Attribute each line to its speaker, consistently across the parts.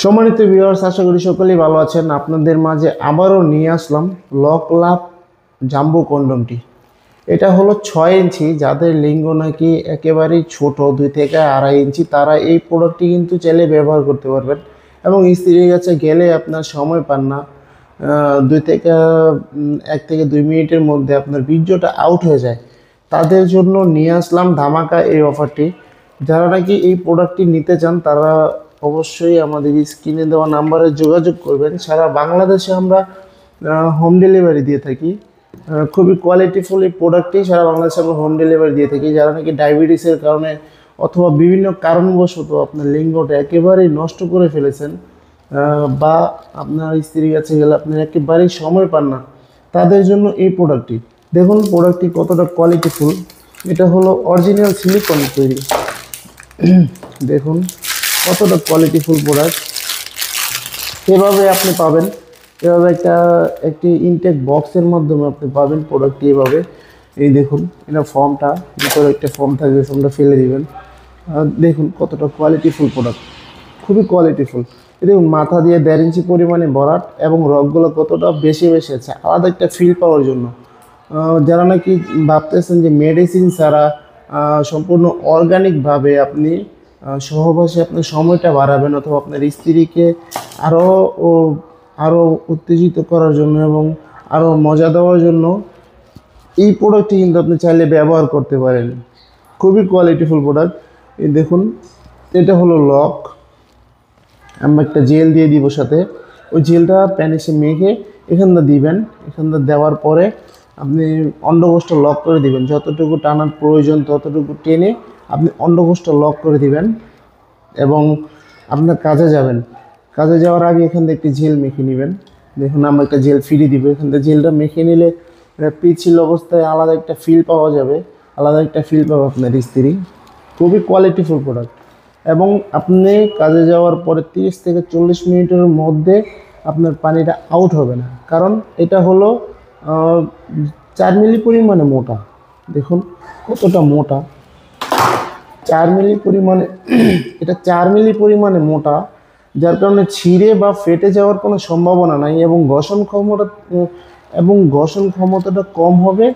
Speaker 1: সম্মানিত ভিউয়ার্স, আশা করি সকলেই ভালো আছেন। আপনাদের মাঝে আবারও নিয়ে আসলাম লক লাভ জাম্বো কন্ডমটি। এটা হলো 6 ইঞ্চি। যাদের লিঙ্গ নাকি একেবারেই ছোট 2 থেকে 2.5 ইঞ্চি, তারা এই প্রোডাক্টটি কিন্তু চাইলে ব্যবহার করতে পারবেন। এবং স্ত্রীর কাছে গেলে আপনার সময় পান না, 1 থেকে 2 মিনিটের মধ্যে আপনার বীর্যটা আউট হয়ে যায়, তাদের জন্য নিয়ে আসলাম ধামাকা এই অফারটি। যারা নাকি এই প্রোডাক্টটি নিতে চান তারা অবশ্যই আমাদের স্ক্রিনে দেওয়া নাম্বারে যোগাযোগ করবেন। সারা বাংলাদেশে আমরা হোম ডেলিভারি দিয়ে থাকি। খুবই কোয়ালিটিফুল এই প্রোডাক্টটি সারা বাংলাদেশে আমরা হোম ডেলিভারি দিয়ে থাকি। যারা নাকি ডায়াবেটিসের কারণে অথবা বিভিন্ন কারণবশত আপনার লিঙ্গটা একেবারেই নষ্ট করে ফেলেছেন, বা আপনার স্ত্রীর কাছে গেলে আপনি একেবারেই সময় পান না, তাদের জন্য এই প্রোডাক্টটি। দেখুন প্রোডাক্টটি কতটা কোয়ালিটিফুল। এটা হলো অরিজিনাল সিলিকন তৈরি। দেখুন কতটা কোয়ালিটিফুল প্রোডাক্ট। এভাবে আপনি পাবেন, এভাবে একটি ইনটেক বক্সের মাধ্যমে আপনি পাবেন প্রোডাক্টটি এভাবে। এই দেখুন, এটা ফর্মটা, ভিতরে একটা ফর্ম থাকবে, ফর্মটা ফেলে দিবেন। দেখুন কতটা কোয়ালিটিফুল প্রোডাক্ট, খুবই কোয়ালিটিফুল। দেখুন মাথা দিয়ে 1.5 ইঞ্চি পরিমাণে ভরাট এবং রগগুলো কতটা বেশি বেশি আছে, আলাদা একটা ফিল পাওয়ার জন্য। যারা নাকি ভাবতেছেন যে মেডিসিন ছাড়া সম্পূর্ণ অর্গানিকভাবে আপনি সহবাসে আপনার সময়টা বাড়াবেন, অথবা আপনার স্ত্রীকে আরও উত্তেজিত করার জন্য এবং আরও মজা দেওয়ার জন্য এই প্রোডাক্টটি কিন্তু আপনি চাইলে ব্যবহার করতে পারেন। খুবই কোয়ালিটিফুল প্রোডাক্ট। এই দেখুন, এটা হলো লক। আমরা একটা জেল দিয়ে দিব সাথে, ওই জেলটা প্যানিসে মেখে এখানটা দিবেন। এখানটা দেওয়ার পরে আপনি অন্ডকোষটা লক করে দিবেন। যতটুকু টানার প্রয়োজন ততটুকু টেনে আপনি অন্ডকোষটা লক করে দিবেন এবং আপনার কাজে যাবেন। কাজে যাওয়ার আগে এখান থেকে একটি জেল মেখে নেবেন। দেখুন আমরা একটা জেল ফিরে দিব। এখান থেকে জেলটা মেখে নিলে পিচ্ছিল অবস্থায় আলাদা একটা ফিল পাওয়া যাবে, আলাদা একটা ফিল পাবে আপনার স্ত্রী। খুবই কোয়ালিটিফুল প্রোডাক্ট। এবং আপনি কাজে যাওয়ার পরে 30 থেকে 40 মিনিটের মধ্যে আপনার পানিটা আউট হবে না, কারণ এটা হলো 4 মিলি পরিমাণে মোটা। দেখুন কতটা মোটা, 4 মিলি পরিমাণে এটা 4 মিলি পরিমাণে মোটা, যার কারণে ছিঁড়ে বা ফেটে যাওয়ার কোনো সম্ভাবনা নাই এবং ঘর্ষণ ক্ষমতাটা কম হবে,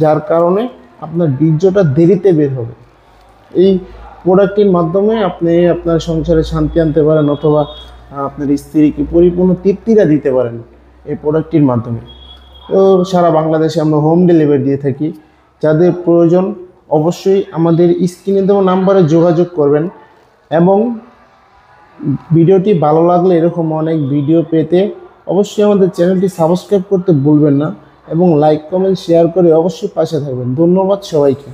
Speaker 1: যার কারণে আপনার বীর্যটা দেরিতে বের হবে। এই প্রোডাক্টটির মাধ্যমে আপনি আপনার সংসারে শান্তি আনতে পারেন, অথবা আপনার স্ত্রীকে পরিপূর্ণ তৃপ্তিটা দিতে পারেন এই প্রোডাক্টটির মাধ্যমে। তো সারা বাংলাদেশে আমরা হোম ডেলিভারি দিয়ে থাকি। যাদের প্রয়োজন অবশ্যই আমাদের স্ক্রিনে দেওয়া নাম্বারে যোগাযোগ করবেন। এবং ভিডিওটি ভালো লাগলে এরকম অনেক ভিডিও পেতে অবশ্যই আমাদের চ্যানেলটি সাবস্ক্রাইব করতে ভুলবেন না, এবং লাইক কমেন্ট শেয়ার করে অবশ্যই পাশে থাকবেন। ধন্যবাদ সবাইকে।